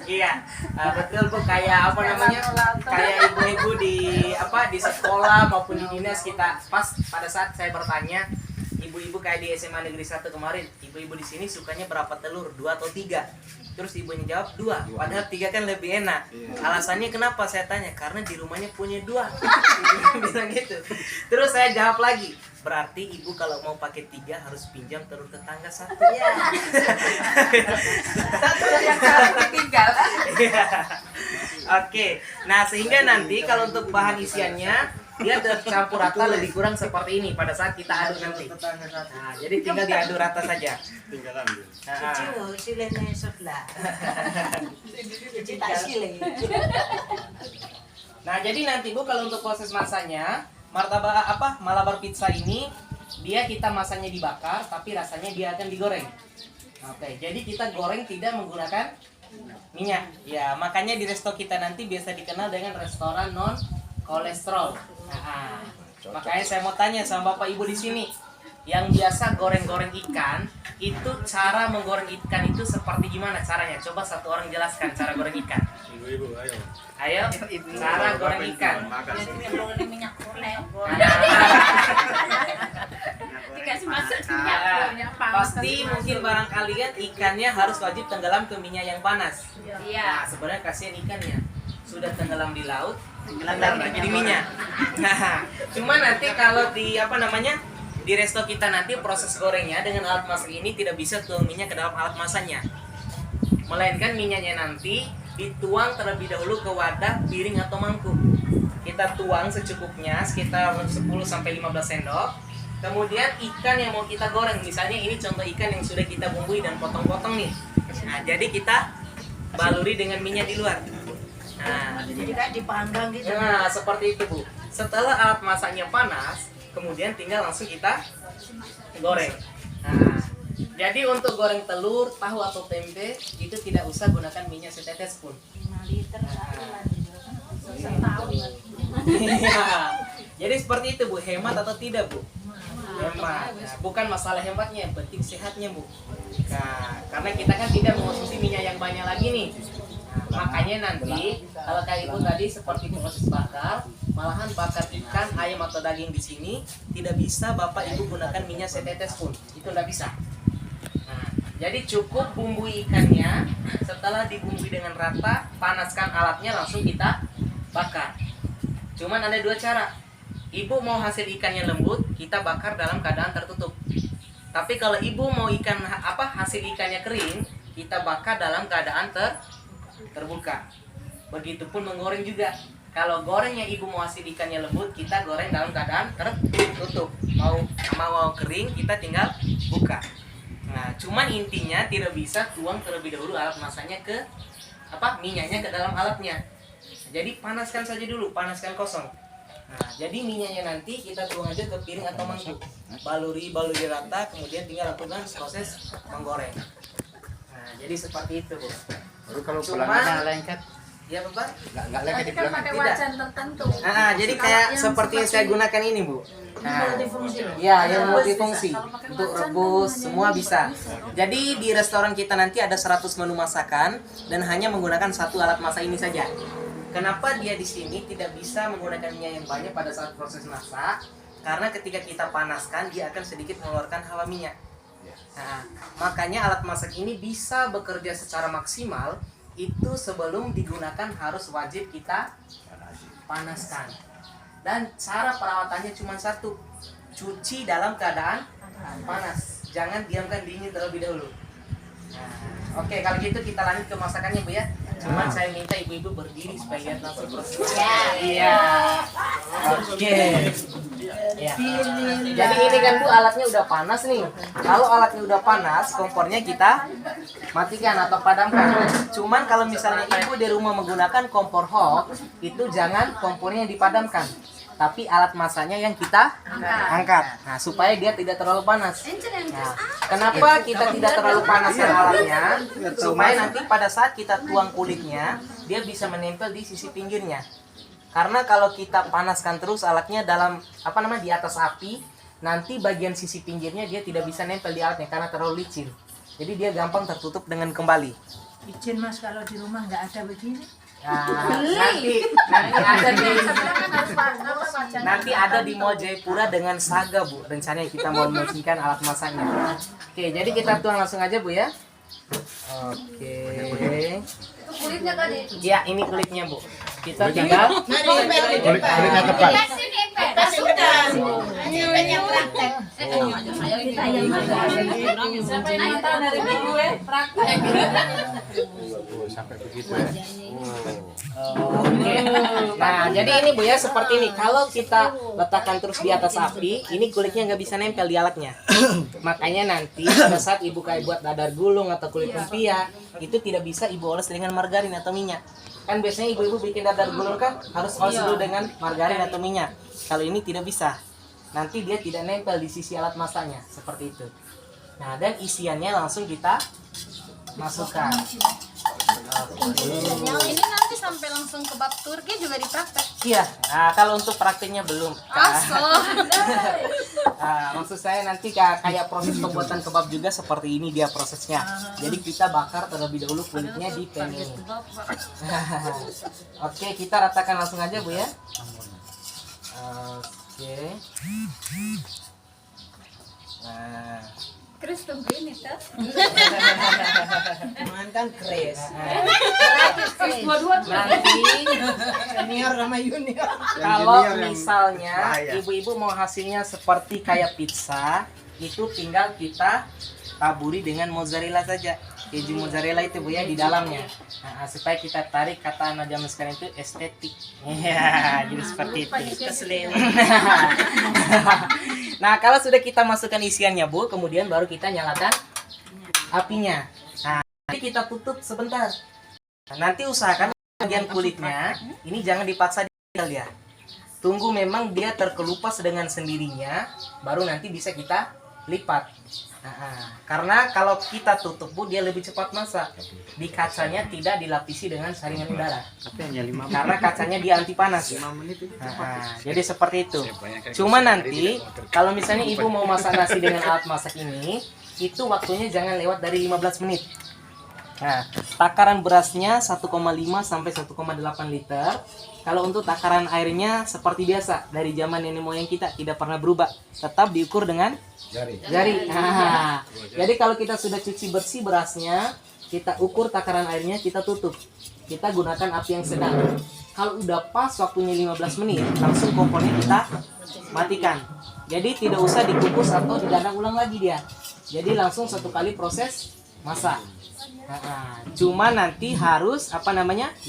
Iya, betul Bu, kayak apa namanya, kayak ibu-ibu di sekolah maupun di dinas kita, pas pada saat saya bertanya ibu-ibu kayak di SMA Negeri 1 kemarin, ibu-ibu di sini sukanya berapa telur, 2 atau 3? Terus ibunya jawab 2, padahal 3 kan lebih enak. Alasannya kenapa saya tanya, karena di rumahnya punya 2. Ibunya bilang gitu. Terus saya jawab lagi, berarti ibu kalau mau pakai 3 harus pinjam telur tetangga 1. Iya. Satu yang harus ditinggal. Oke, nah sehingga nanti kalau untuk bahan isiannya dia tercampur rata lebih kurang seperti ini pada saat kita aduk nanti. Nah, jadi tinggal diaduk rata saja. Tinggal ambil. Nah, nah, jadi nanti Bu kalau untuk proses masaknya, malabar pizza ini dia kita masaknya dibakar tapi rasanya dia akan digoreng. Oke, jadi kita goreng tidak menggunakan minyak. Ya, makanya di resto kita nanti biasa dikenal dengan restoran non kolesterol. Nah, makanya saya mau tanya sama Bapak Ibu di sini, yang biasa goreng-goreng ikan, itu cara menggoreng ikan itu seperti gimana caranya? Coba satu orang jelaskan cara goreng ikan. Ibu-ibu, ayo. Ayo, cara goreng ikan. Goreng minyak goreng. Dikasih masuk minyak Pasti mungkin barangkali kan ikannya harus wajib tenggelam ke minyak yang panas. Nah, Iya. sebenarnya kasihan ikannya sudah tenggelam di laut, tenggelam lagi di minyak. Nah, cuma nanti kalau di di resto kita nanti proses gorengnya dengan alat masak ini tidak bisa tuang minyak ke dalam alat masaknya, melainkan minyaknya nanti dituang terlebih dahulu ke wadah, piring atau mangkuk. Kita tuang secukupnya sekitar 10-15 sendok. Kemudian ikan yang mau kita goreng, misalnya ini contoh ikan yang sudah kita bumbui dan potong-potong nih. Nah, jadi kita baluri dengan minyak di luar. Nah, Jadi kayak dipanggang gitu. nah, seperti itu Bu. Setelah alat masaknya panas, kemudian tinggal langsung kita goreng. Nah, jadi untuk goreng telur, tahu atau tempe itu tidak usah gunakan minyak setetes pun. 5 liter satu lagi. Setahun. Iya. Jadi seperti itu Bu, hemat atau tidak Bu? Hemat. Nah, bukan masalah hematnya, yang penting sehatnya Bu. Nah, karena kita kan tidak mengonsumsi minyak yang banyak lagi nih. Nah, makanya nanti kalau kayak ibu tadi seperti proses bakar, malahan bakar ikan, ayam atau daging di sini tidak bisa Bapak Ibu gunakan minyak setetes pun, itu tidak bisa. Nah, jadi cukup bumbui ikannya, setelah dibumbui dengan rata, panaskan alatnya langsung kita bakar. Cuman ada 2 cara. Ibu mau hasil ikannya lembut, kita bakar dalam keadaan tertutup. Tapi kalau ibu mau hasil ikannya kering, kita bakar dalam keadaan terbuka. Begitupun menggoreng juga. Kalau gorengnya ibu mau hasil ikannya lembut, kita goreng dalam keadaan tertutup. Mau kering, kita tinggal buka. Nah, cuman intinya tidak bisa tuang terlebih dahulu alat masaknya ke minyaknya ke dalam alatnya. Jadi panaskan saja dulu, panaskan kosong. Nah, jadi minyaknya nanti kita tuang aja ke piring atau mangkuk. Baluri rata, kemudian tinggal lakukan proses menggoreng. Nah, jadi seperti itu Bu. Baru kalau Cuma- pulangnya lengket, Ya Bapak? nggak lengket di Kan pulang. pakai Tidak. wajan tertentu. Nah, jadi kayak Yang seperti yang saya gunakan ini Bu. Nah, multifungsi. ya, yang multifungsi. Kalau pakai Untuk wajan rebus kan semua hanya bisa. bisa. Jadi di restoran kita nanti ada 100 menu masakan dan hanya menggunakan 1 alat masak ini saja. Kenapa dia di sini tidak bisa menggunakan minyak yang banyak pada saat proses masak? Karena ketika kita panaskan dia akan sedikit mengeluarkan hawa minyak. Nah, makanya alat masak ini bisa bekerja secara maksimal itu sebelum digunakan harus wajib kita panaskan. Dan cara perawatannya cuma 1, cuci dalam keadaan panas, jangan diamkan dingin terlebih dahulu. Nah, oke, kalau gitu kita lanjut ke masakannya Bu ya. Cuman saya minta ibu-ibu berdiri supaya lihat langsung prosesnya. Iya. Oke. Ya. Jadi ini kan Bu alatnya udah panas nih. Kalau alatnya udah panas, kompornya kita matikan atau padamkan. Cuman kalau misalnya ibu di rumah menggunakan kompor hot, itu jangan kompornya yang dipadamkan, tapi alat masaknya yang kita angkat. Nah, supaya dia tidak terlalu panas. Nah, kenapa kita tidak terlalu panaskan alatnya? Supaya nanti pada saat kita tuang kulitnya, dia bisa menempel di sisi pinggirnya. Karena kalau kita panaskan terus alatnya dalam di atas api, nanti bagian sisi pinggirnya dia tidak bisa nempel di alatnya karena terlalu licin. Jadi dia gampang tertutup dengan kembali. Izin Mas kalau di rumah nggak ada begini. Nanti ada di Mall Jayapura dengan Saga, Bu. Rencananya kita mau membersihkan alat masaknya. Oke, jadi kita tuang langsung aja, Bu ya. Oke. Itu kulitnya tadi. Ya, ini kulitnya, Bu. Kita tinggal Kulitnya tepat. Sampai begitu ya. Oke. Nah, jadi ini Bu ya seperti ini. Kalau kita letakkan terus di atas api, ini kulitnya nggak bisa nempel di alatnya. Makanya nanti pada saat Ibu kayak buat dadar gulung atau kulit lumpia, itu tidak bisa Ibu oles dengan margarin atau minyak. Kan biasanya ibu-ibu bikin dadar gulung kan harus oles dulu dengan margarin atau minyak. Kalau ini tidak bisa. Nanti dia tidak nempel di sisi alat masaknya seperti itu. Nah, dan isiannya langsung kita masukkan. Ini nanti sampai langsung kebab Turki juga dipraktek. Iya, nah, kalau untuk praktiknya belum. Maksud saya nanti kayak proses pembuatan kebab juga seperti ini dia prosesnya. Jadi kita bakar terlebih dahulu kulitnya di pan ini. Oke, kita ratakan langsung aja Bu ya. Oke. Nah. Kris tuh ini tuh. Mantan Kris. Nanti Senior sama junior. kalau misalnya ibu-ibu mau hasilnya seperti kayak pizza, itu tinggal kita taburi dengan mozzarella saja. Keju mozzarella itu Bu ya di dalamnya. Nah, supaya kita tarik kata anak zaman sekarang itu estetik. Iya, jadi seperti itu. Nah, kalau sudah kita masukkan isiannya Bu, kemudian baru kita nyalakan apinya. Nah, nanti kita tutup sebentar. Nah, nanti usahakan bagian kulitnya ini jangan dipaksa ya. Tunggu memang dia terkelupas dengan sendirinya, baru nanti bisa kita lipat. Karena kalau kita tutup Bu, dia lebih cepat masak. Di kacanya tidak dilapisi dengan saringan udara. Karena kacanya dia anti panas. Jadi seperti itu. Cuma nanti kalau misalnya ibu mau masak nasi dengan alat masak ini, itu waktunya jangan lewat dari 15 menit. Nah, takaran berasnya 1,5 sampai 1,8 liter. Kalau untuk takaran airnya seperti biasa dari zaman nenek moyang kita tidak pernah berubah. Tetap diukur dengan jari. Nah, jadi kalau kita sudah cuci bersih berasnya, kita ukur takaran airnya, kita tutup. Kita gunakan api yang sedang. Kalau udah pas waktunya 15 menit, langsung kompornya kita matikan. Jadi tidak usah dikukus atau didadang ulang lagi dia. Jadi langsung satu kali proses masak. Cuma nanti harus 15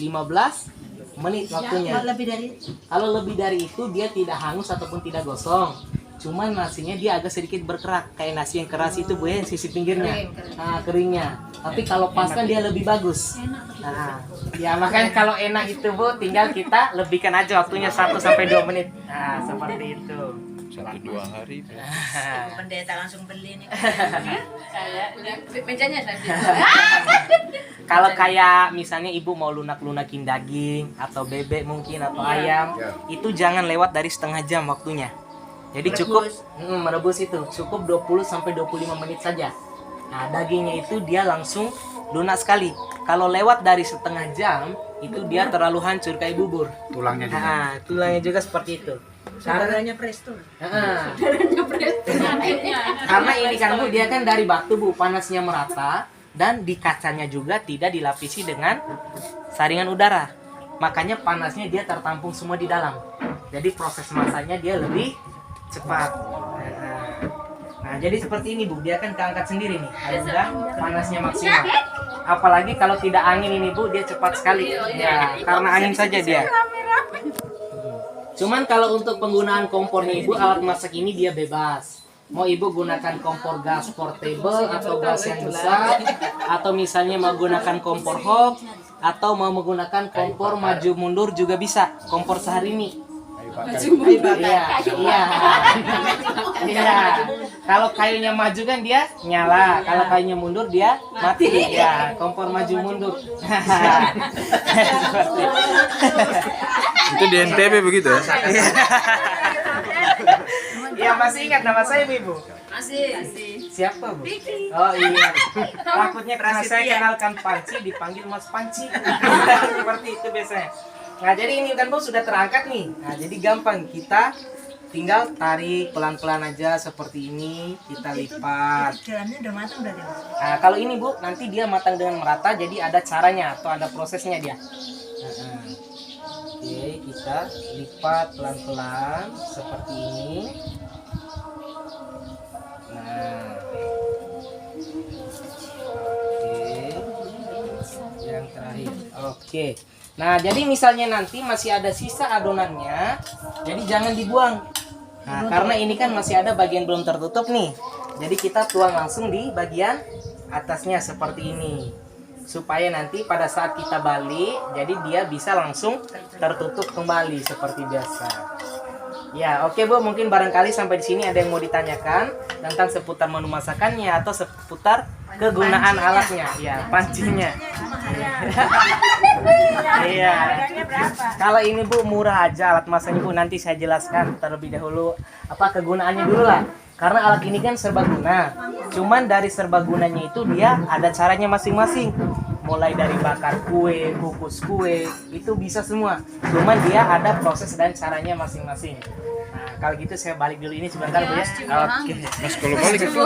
menit waktunya. Kalau lebih dari itu dia tidak hangus ataupun tidak gosong. Cuman nasinya dia agak sedikit berkerak kayak nasi yang keras itu Bu ya, yang sisi pinggirnya. Keringnya. Tapi kalau pas kan dia lebih bagus. Ya makanya kalau enak itu Bu, tinggal kita lebihkan aja waktunya 1 sampai 2 menit. Nah, seperti itu. 1-2 hari. Pendeta langsung beli nih. Mejanya saya. Kalau kayak misalnya ibu mau lunak-lunakin daging atau bebek mungkin atau ayam, itu jangan lewat dari setengah jam waktunya. Jadi cukup merebus itu cukup 20 sampai 25 menit saja. Nah, dagingnya itu dia langsung lunak sekali. Kalau lewat dari setengah jam, itu dia terlalu hancur kayak bubur. Tulangnya juga. Tulangnya juga seperti itu. Saudaranya Presto. Karena ini kan Bu, dia kan dari batu Bu, panasnya merata dan di kacanya juga tidak dilapisi dengan saringan udara. Makanya panasnya dia tertampung semua di dalam. Jadi proses masaknya dia lebih cepat. Nah, jadi seperti ini Bu, dia kan keangkat sendiri nih. Kalau udah panasnya maksimal. Apalagi kalau tidak angin ini Bu, dia cepat sekali. Ya, karena angin saja dia. Cuman kalau untuk penggunaan kompornya Ibu, alat masak ini dia bebas. Mau Ibu gunakan kompor gas portable atau gas yang besar, atau misalnya mau gunakan kompor hob, atau mau menggunakan kompor maju mundur juga bisa. Kompor Saharini. Iya. Kalau kayunya maju kan dia nyala, kalau kayunya mundur dia mati. Ya, kompor maju mundur. Itu di NTB begitu ya? Ya masih ingat nama saya Ibu. Masih. Siapa Bu? Oh iya. Takutnya karena saya kenalkan Panci dipanggil Mas Panci. Seperti itu biasanya. Nah jadi ini kan Bu sudah terangkat nih. Nah jadi gampang, kita tinggal tarik pelan-pelan aja seperti ini, kita lipat. Jalannya udah matang udah deh. Nah kalau ini Bu nanti dia matang dengan merata, jadi ada caranya atau ada prosesnya dia. Nah, oke, kita lipat pelan-pelan seperti ini. Nah, oke, yang terakhir. Oke. Nah, jadi misalnya nanti masih ada sisa adonannya, jadi jangan dibuang. Nah, karena ini kan masih ada bagian belum tertutup nih. Jadi kita tuang langsung di bagian atasnya seperti ini. Supaya nanti pada saat kita balik, jadi dia bisa langsung tertutup kembali seperti biasa. Ya, oke Bu, mungkin barangkali sampai di sini ada yang mau ditanyakan tentang seputar menu masakannya atau seputar kegunaan alatnya, ya, pancinya. Iya. Kalau ini Bu murah aja alat masaknya Bu, nanti saya jelaskan terlebih dahulu apa kegunaannya dulu lah. Karena alat ini kan serbaguna. Cuman dari serbagunanya itu dia ada caranya masing-masing. Mulai dari bakar kue, kukus kue, itu bisa semua. Cuman dia ada proses dan caranya masing-masing. Nah, kalau gitu saya balik dulu ini sebentar Bu ya. Oke. Mas kalau balik itu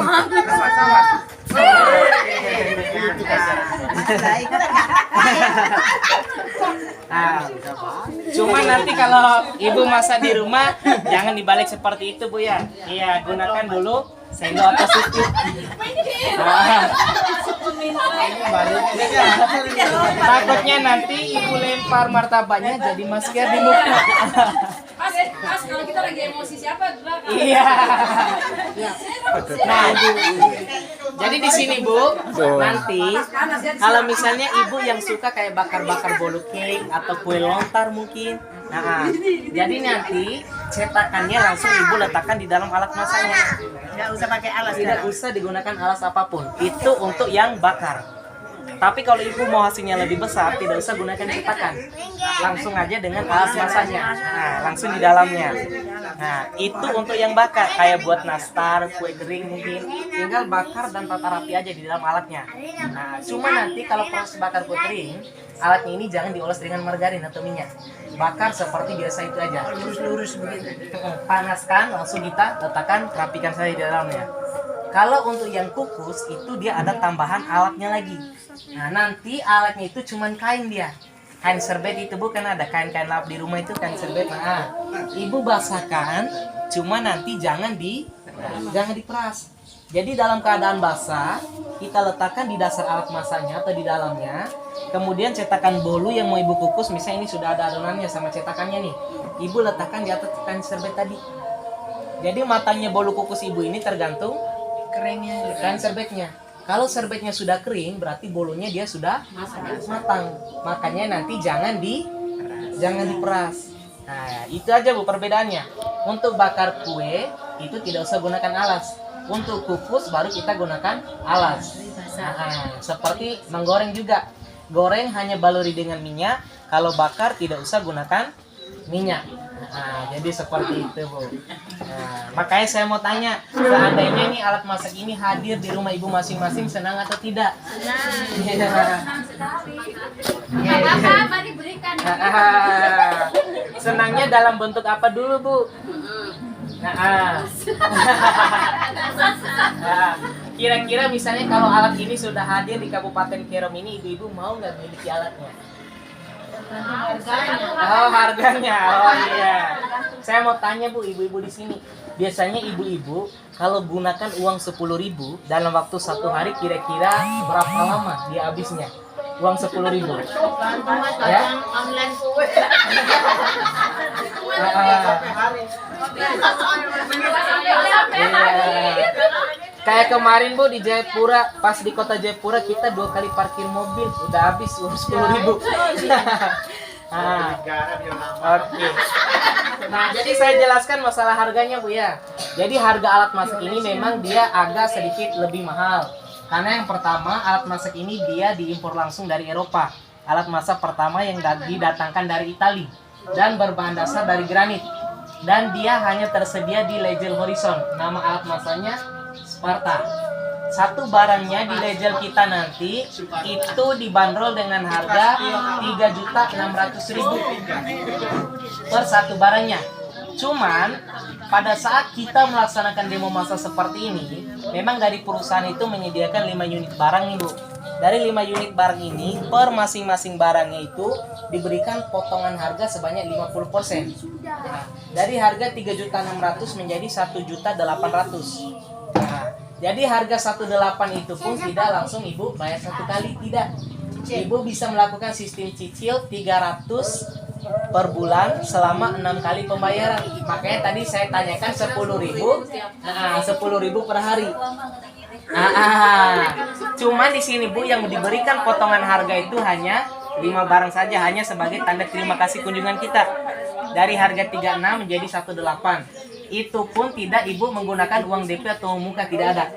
Nah, cuma nanti kalau ibu masak di rumah jangan dibalik seperti itu Bu ya. Iya, gunakan dulu sendok atau sipit. Takutnya nanti ibu lempar martabaknya jadi masker di muka. Mas, kalau kita lagi emosi siapa di belakang? Iya. Nah, jadi di sini Bu, nanti kalau misalnya ibu yang suka kayak bakar-bakar bolu cake atau kue lontar mungkin, nah, jadi nanti cetakannya langsung ibu letakkan di dalam alat masaknya. Nggak usah pakai alas. Tidak usah digunakan alas apapun. Itu untuk yang bakar. Tapi kalau ibu mau hasilnya lebih besar, tidak usah gunakan cetakan. Langsung aja dengan alas masaknya. Nah, langsung di dalamnya. Nah, itu untuk yang bakar. Kayak buat nastar, kue kering mungkin. Tinggal bakar dan tata rapi aja di dalam alatnya. Nah, cuma nanti kalau proses bakar kue kering, alatnya ini jangan dioles dengan margarin atau minyak. Bakar seperti biasa itu aja. Lurus-lurus begitu. Panaskan, langsung kita letakkan, rapikan saja di dalamnya. Kalau untuk yang kukus itu dia ada tambahan alatnya lagi. Nah nanti alatnya itu cuman kain dia. Kain serbet itu bukan ada kain-kain lap di rumah itu kain serbet. Nah, ibu basahkan, cuma nanti jangan diperas. Jadi dalam keadaan basah kita letakkan di dasar alat masaknya atau di dalamnya. Kemudian cetakan bolu yang mau ibu kukus, misalnya ini sudah ada adonannya sama cetakannya nih. Ibu letakkan di atas kain serbet tadi. Jadi matangnya bolu kukus ibu ini tergantung keringnya kain serbetnya. Kalau serbetnya sudah kering, berarti bolunya dia sudah matang. Makanya nanti jangan diperas. Nah, itu aja Bu perbedaannya. Untuk bakar kue itu tidak usah gunakan alas. Untuk kukus baru kita gunakan alas. Nah, seperti menggoreng juga. Goreng hanya baluri dengan minyak. Kalau bakar tidak usah gunakan minyak. Nah, jadi seperti itu Bu. Nah, makanya saya mau tanya, seandainya nih alat masak ini hadir di rumah ibu masing-masing, senang atau tidak? Apa mari berikan. Senangnya dalam bentuk apa dulu Bu? Nah, kira-kira misalnya kalau alat ini sudah hadir di Kabupaten Kerom ini, ibu-ibu mau nggak memiliki alatnya? Oh, harganya. Oh iya. Saya mau tanya Bu, ibu-ibu di sini. Biasanya ibu-ibu kalau gunakan uang 10.000 dalam waktu 1 hari kira-kira berapa lama dia habisnya? Uang 10.000. Ya? Online kue. Kayak kemarin Bu di Jayapura, pas di kota Jayapura kita 2 kali parkir mobil, udah habis uang 10.000. Oke. Nah, jadi saya jelaskan masalah harganya Bu ya. Jadi harga alat masak ini memang dia agak sedikit lebih mahal. Karena yang pertama alat masak ini dia diimpor langsung dari Eropa. Alat masak pertama yang didatangkan dari Italia dan berbahan dasar dari granit. Dan dia hanya tersedia di Legend Horizon. Nama alat masaknya Sparta. Satu barangnya di legel kita nanti itu dibanderol dengan harga 3.600.000 per satu barangnya. Cuman pada saat kita melaksanakan demo massal seperti ini, memang dari perusahaan itu menyediakan 5 unit barang nih Bu. Dari 5 unit barang ini, per masing-masing barangnya itu diberikan potongan harga sebanyak 50%. Nah, dari harga 3.600.000 menjadi 1.800.000. Nah, jadi harga 1.800.000 itu pun tidak langsung Ibu bayar satu kali, tidak. Ibu bisa melakukan sistem cicil 300 per bulan selama 6 kali pembayaran. Makanya tadi saya tanyakan 10.000, 10.000 per hari. Cuman di sini Bu yang diberikan potongan harga itu hanya 5 barang saja, hanya sebagai tanda terima kasih kunjungan kita. Dari harga 36 menjadi 18. Itu pun tidak Ibu menggunakan uang DP atau muka, tidak ada.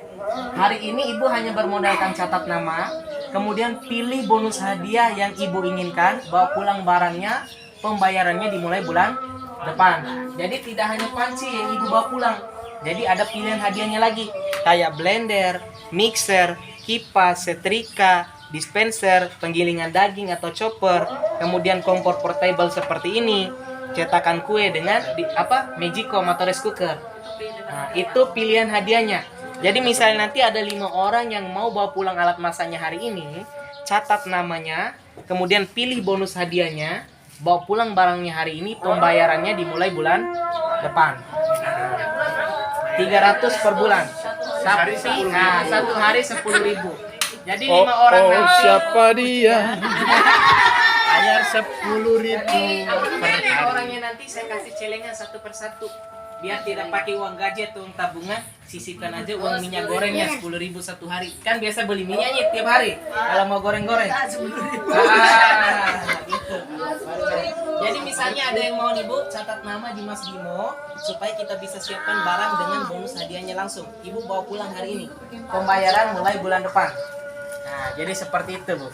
Hari ini Ibu hanya bermodalkan catat nama, kemudian pilih bonus hadiah yang Ibu inginkan, bawa pulang barangnya, pembayarannya dimulai bulan depan. Jadi tidak hanya panci yang Ibu bawa pulang. Jadi ada pilihan hadiahnya lagi, kayak blender, mixer, kipas, setrika, dispenser, penggilingan daging atau chopper, kemudian kompor portable seperti ini, cetakan kue dengan Magicom atau rice cooker. Nah, itu pilihan hadiahnya. Jadi misalnya nanti ada 5 orang yang mau bawa pulang alat masaknya hari ini, catat namanya, kemudian pilih bonus hadiahnya, bawa pulang barangnya hari ini, pembayarannya dimulai bulan depan. 300 per bulan. Tapi satu hari 10.000. Jadi 5 orang nanti. Siapa dia? Bayar 10.000 per orangnya nanti saya kasih celengan satu persatu. Biar tidak pakai uang gaji atau uang tabungan, sisipkan aja uang minyak gorengnya 10.000 satu hari. Kan biasa beli minyaknya tiap hari kalau mau goreng-goreng. Gitu. Jadi misalnya ada yang mau nih Bu, catat nama di Mas Bimo supaya kita bisa siapkan barang dengan bonus hadiahnya langsung. Ibu bawa pulang hari ini. Pembayaran mulai bulan depan. Nah, jadi seperti itu Bu.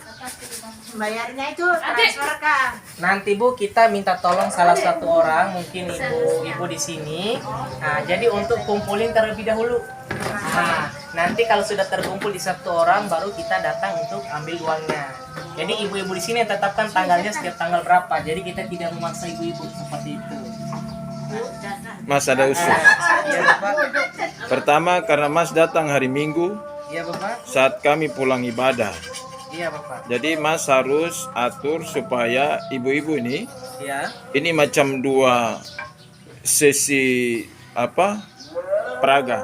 Bayarnya itu transfer kah? Nanti Bu kita minta tolong salah satu orang, mungkin ibu di sini. Nah, jadi untuk kumpulin terlebih dahulu. Nah, nanti kalau sudah terkumpul di satu orang, baru kita datang untuk ambil uangnya. Jadi ibu-ibu di sini yang tetapkan tanggalnya setiap tanggal berapa. Jadi kita tidak memaksa ibu-ibu seperti itu. Mas ada usul. Iya Bapak. Pertama karena Mas datang hari Minggu Iya Bapak. saat kami pulang ibadah. Iya Bapak. Jadi Mas harus atur supaya ibu-ibu ini Iya. macam 2 sesi peraga.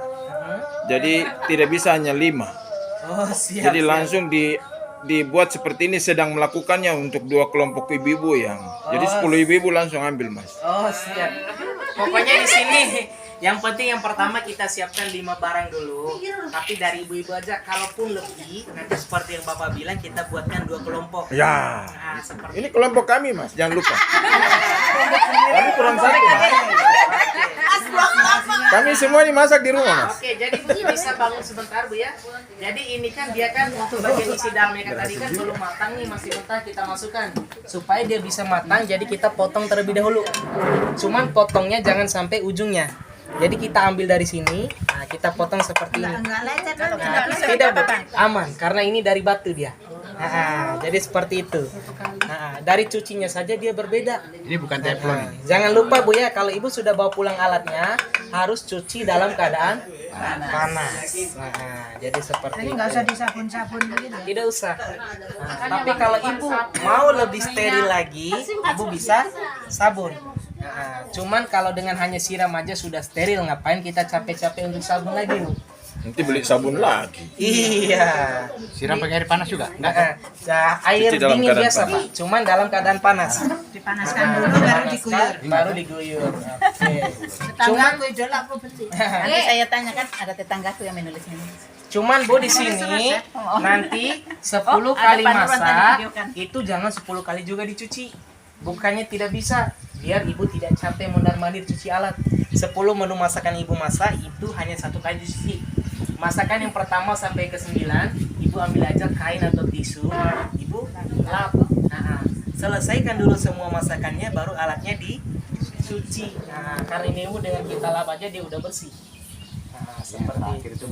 Jadi tidak bisa hanya 5. Oh, siap. Jadi langsung dibuat seperti ini, sedang melakukannya untuk 2 kelompok ibu-ibu yang. Jadi 10 ibu-ibu langsung ambil Mas. Oh, siap. Pokoknya di sini yang penting yang pertama kita siapkan 5 barang dulu. Tapi dari ibu-ibu aja, kalaupun lebih, nanti seperti yang Bapak bilang kita buatkan 2 kelompok. Ya. Nah, seperti Ini kelompok kami Mas, jangan lupa. Kami kurang satu Mas. Kami semua dimasak di rumah Mas. Oke, jadi Bu bisa bangun sebentar Bu ya. Jadi ini kan dia kan untuk bagian isi dalamnya tadi kan belum matang nih, masih mentah, kita masukkan. Supaya dia bisa matang, jadi kita potong terlebih dahulu. Cuman potongnya jangan sampai ujungnya. Jadi kita ambil dari sini, nah kita potong seperti ini. Enggak lecet kan? Nah, tidak Bu, aman karena ini dari batu dia. Nah, jadi seperti itu. Nah, dari cucinya saja dia berbeda. Ini bukan Nah, teflon. jangan lupa Bu ya, kalau ibu sudah bawa pulang alatnya harus cuci dalam keadaan panas. Nah, jadi seperti Jadi itu. nggak usah disabun-sabun gitu. Tidak usah. Nah, tapi kalau ibu mau lebih steril lagi, ibu bisa sabun. Nah, cuman kalau dengan hanya siram aja sudah steril, ngapain kita capek-capek untuk sabun lagi Bu? Nanti beli sabun lagi. Iya. Siram pakai air panas juga? Nah, air Cuci dalam dingin keadaan biasa panas. Pak, cuman dalam keadaan panas. Dipanaskan dulu baru diguyur. Baru diguyur. Oke. Tetanggaku itu lah aku beli. Nanti saya tanyakan ada tetanggaku yang menulis ini. Cuman Bu di sini nanti 10 kali ada panuran tadi masak videokan. itu jangan 10 kali juga dicuci. Bukannya tidak bisa, biar ibu tidak capek mondar-mandir cuci alat. 10 menu masakan ibu masak itu hanya 1 kali dicuci. Masakan yang pertama sampai ke 9, ibu ambil aja kain atau tisu, ibu lap. Nah, selesaikan dulu semua masakannya, baru alatnya dicuci. Nah, karena ini ibu dengan kita lap aja dia udah bersih. Nah, Yang terakhir itu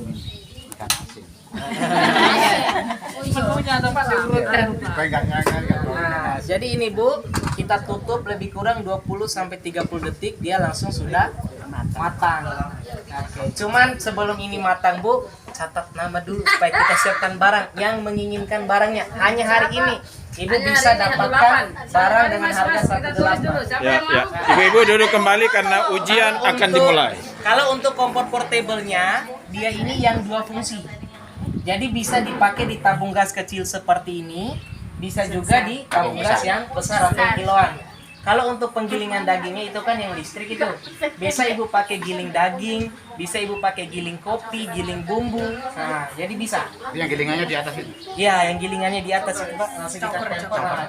ikan asin. Pegangnya kan Nah, jadi ini Bu, kita tutup lebih kurang 20 sampai 30 detik dia langsung sudah matang. Oke, cuman sebelum ini matang Bu, catat nama dulu supaya kita siapkan barang yang menginginkan barangnya. Hanya hari ini Ibu bisa dapatkan barang dengan harga 1,8. Ya, ya. Ibu-ibu duduk kembali karena ujian akan dimulai. Kalau untuk kompor portable-nya, dia ini yang 2 fungsi. Jadi bisa dipakai di tabung gas kecil seperti ini, bisa juga di tabung gas yang besar atau kiloan. Kalau untuk penggilingan dagingnya itu kan yang listrik itu. Bisa Ibu pakai giling daging, bisa Ibu pakai giling kopi, giling bumbu. Nah, jadi bisa. Yang gilingannya di atas itu. Iya, yang gilingannya di atas itu Pak, langsung kita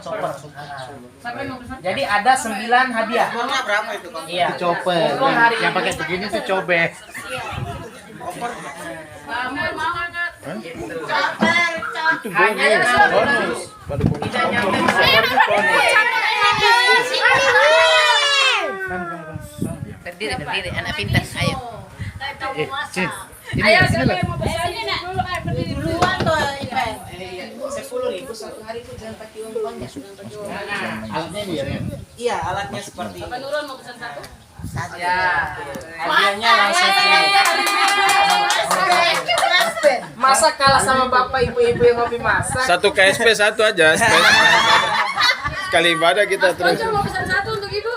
chopper. Nah. Jadi ada 9 hadiah. Berapa itu? Iya. Chopper. Untuk hari Yang ini- pakai begini tuh cobek. Itu bonus. Pada tidak nyampe Berdiri, anak pintar, ayo. Sini. Ayo, Sini siapa lah. yang mau pesan dulu? Berdiri dulu. 10.000 satu hari itu jangan pakai uang banyak. Alatnya dia ya. Iya, alatnya seperti Pak ini. Nurul mau pesan satu? Ya, hadiahnya langsung ini. Masa kalah sama bapak ibu-ibu yang hobi masak? satu KSP satu aja. Sekali ibadah kita terus. Ponco mau pesan satu untuk ibu?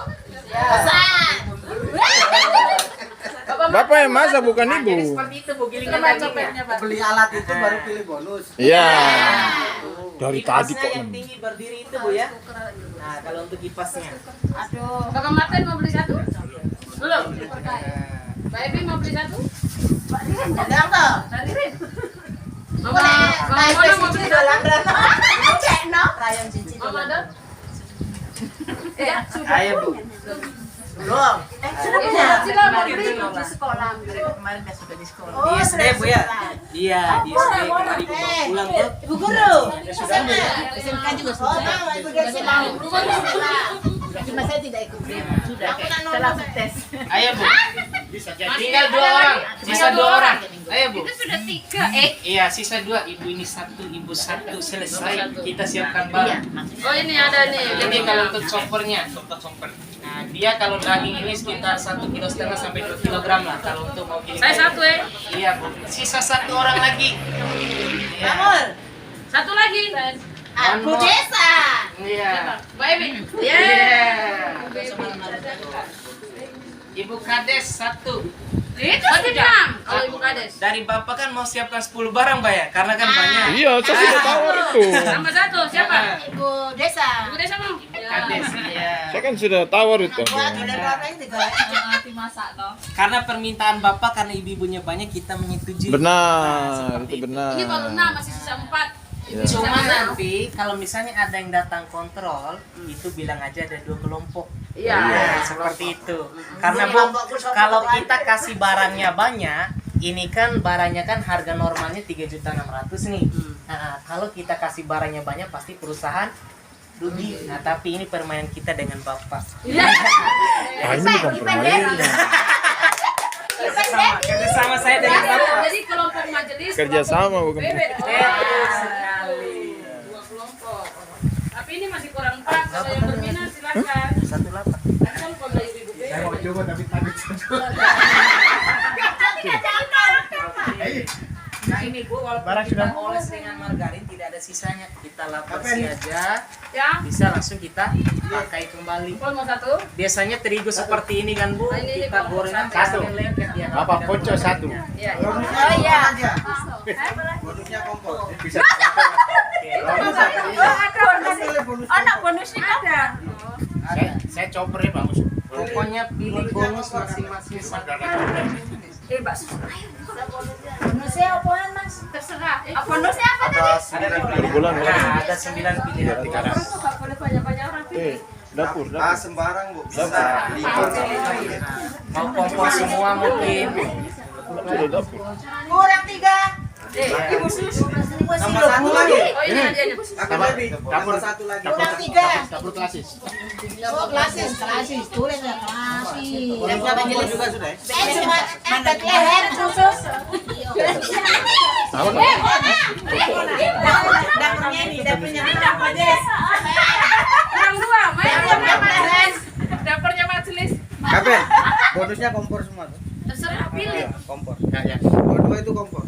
Bapak yang masak bukan Nah, jadi ibu. seperti itu Bu gilingan dagingnya. Beli alat itu baru pilih bonus. Iya. Dari tadi Kipasnya kok. yang tinggi berdiri itu Bu ya. Nah, kalau untuk kipasnya. Bapak Martin mau beli satu? Belum. Mbak Evi mau beli satu? Sedang toh. Mama Mona mau beli satu? Rayang cici. Mama ada? Iya, sudah. Ayo Bu. Belum. Sila mau beli. Kemarin kan sudah di sekolah. Di SD Bu ya? Iya, di SD kemarin Ibu bawa pulang tuh. Ibu guru. SMK juga sudah. Ibu Desi. Cuma saya tidak ikut prima. Sudah, saya langsung tes. Ayo Bu. Tinggal 2 orang. Sisa 2 orang. Ayo Bu. Sudah 3. Iya, sisa 2. Ibu ini 1, Ibu 1. Selesai. Kita siapkan barang. Oh ini ada nih. Jadi kalau untuk choppernya, nah dia kalau daging ini sekitar 1,5 kg sampai 2 kg lah. Kalau untuk mau giling. Saya satu ya. Iya Bu. Sisa 1 orang lagi. Iya. Amul. Satu lagi. Ibu Desa. Iya. Mbak Evi. Iya. Ibu Kades 1. Itu sudah. Kalau Ibu Kades. Dari Bapak kan mau siapkan 10 barang Mbak ya? Karena kan banyak. Iya, saya sudah tawar itu. Tambah satu. Siapa? Ibu Desa. Ibu Desa mau? Kades. Iya. Saya kan sudah tawar itu. Boleh berapa ini? Karena permintaan Bapak karena ibu-ibunya banyak kita menyetujui. Benar, itu benar. Ini baru 6, masih sisa 4. Cuma nanti kalau misalnya ada yang datang kontrol, itu bilang aja ada 2 kelompok. Iya. Seperti itu. Karena Bu, kalau kita kasih barangnya banyak, ini kan barangnya kan harga normalnya 3.600.000 nih. Nah, kalau kita kasih barangnya banyak pasti perusahaan rugi. Nah, tapi ini permainan kita dengan Bapak. Ah, ini bukan permainan. Kerjasama saya dengan Bapak. Jadi kelompok majelis. Kerjasama bukan. Betul sekali. 2 kelompok. Tapi ini masih kurang 4. Kalau yang berminat silakan. 18. Asal kalau ibu-ibu Saya mau coba tapi takut. Nah ini Bu, walaupun Barang kita sudah. oles dengan margarin tidak ada sisanya, kita lap bersih aja, Ya. bisa langsung kita pakai kembali. Pol mau satu? Biasanya terigu seperti ini kan Bu, Ini kita goreng satu. lengket ya. Bapak Ponco 1. Iya. Oh iya. Bonusnya kompor. Bisa. Anak bonusnya ada. Saya choppernya bagus. Pokoknya pilih bonus masing-masing satu. Bonusnya apaan Mas? Terserah. Bonusnya apa tadi? Bulan Nah, ada 9 pilihan. Nggak boleh banyak-banyak orang. dapur. sembarang Bu, bisa Mau kompor semua mungkin. Sudah dapur. Kurang 3. Tambah satu lagi. Oh ini hadiahnya. Dapur satu lagi. dapur klasis. Oh, klasis. Tulis ya, klasis. Kompor juga sudah ya? Cuma angkat leher khusus. Dapurnya ini, dapurnya Des. Kurang 2, main dapurnya majelis. Kapan? Bonusnya kompor semua tuh. Terserah pilih. Kompor. Ya. Dua itu kompor.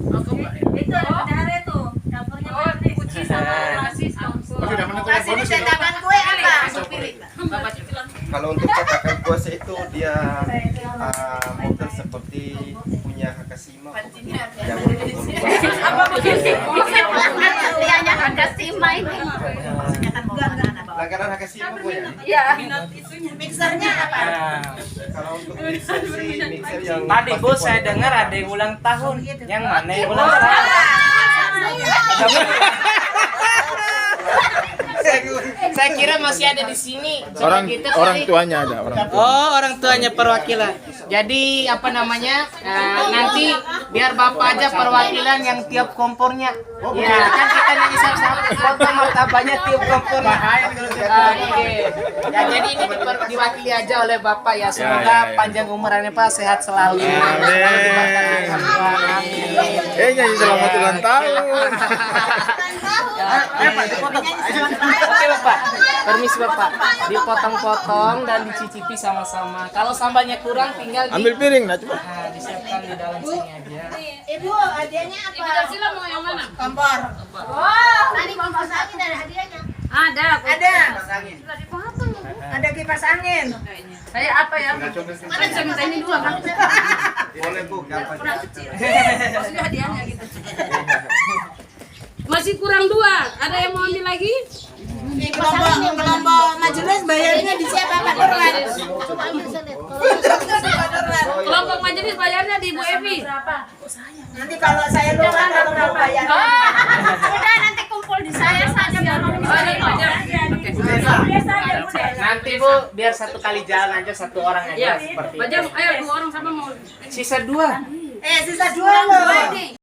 Itu ada bedare tuh. Dapurnya Oh, kunci sama klasis. Sudah menentukan Kasih bonus ya. cetakan kue apa? Pilih. Bapak cicilan. Kalau untuk cetakan kuasa itu dia model seperti punya Hakashima. Yang Apa begitu? Lihatnya ada Sima ini. langganan Hakashima bu ya. Iya. Mixernya apa? Kalau untuk mixer sih mixer yang Tadi Bu saya dengar ada yang ulang tahun. Yang mana yang ulang tahun? Saya kira masih ada di sini. Orang Kita orang tadi- tuanya ada orang tua. Oh, orang tuanya perwakilan. Jadi apa namanya? Nanti biar bapak aja perwakilan yang tiap kompornya. Ya, kan kita nih sama foto martabaknya tiap kompornya. Oke. Ya, jadi ini diwakili aja oleh bapak ya. Semoga Ya, ya. panjang umurannya Pak, sehat selalu. Amin. Amin. Nyanyi selamat ulang tahun. Oke Bapak, permisi Bapak, dipotong-potong dan dicicipi sama-sama. Kalau sambalnya kurang tinggal Ambil piring nah coba. Nah, disiapkan di dalam sini aja. Ibu, hadiahnya Ibu apa? Dasila mau yang mana? Kompor. Oh, tadi kompor angin ada hadiahnya. Ada. Ada. Sudah dipotong. Ada kipas angin. Saya apa ya? Mana bisa minta ini dua kan? boleh bu. Kurang kecil. Maksudnya hadiahnya gitu. Masih kurang 2. Ada yang mau ambil lagi? Kelompok majelis bayarnya di siapa Pak Dorlan? Kelompok majelis bayarnya di Ibu Evi. Nanti kalau saya lupa kalau mau bayar. Udah nanti kumpul di saya saja baru Nanti Bu, biar satu kali jalan aja satu orang aja Ya, seperti Bajang, itu. ayo 2 orang sama mau. Sisa 2. Sisa 2 loh.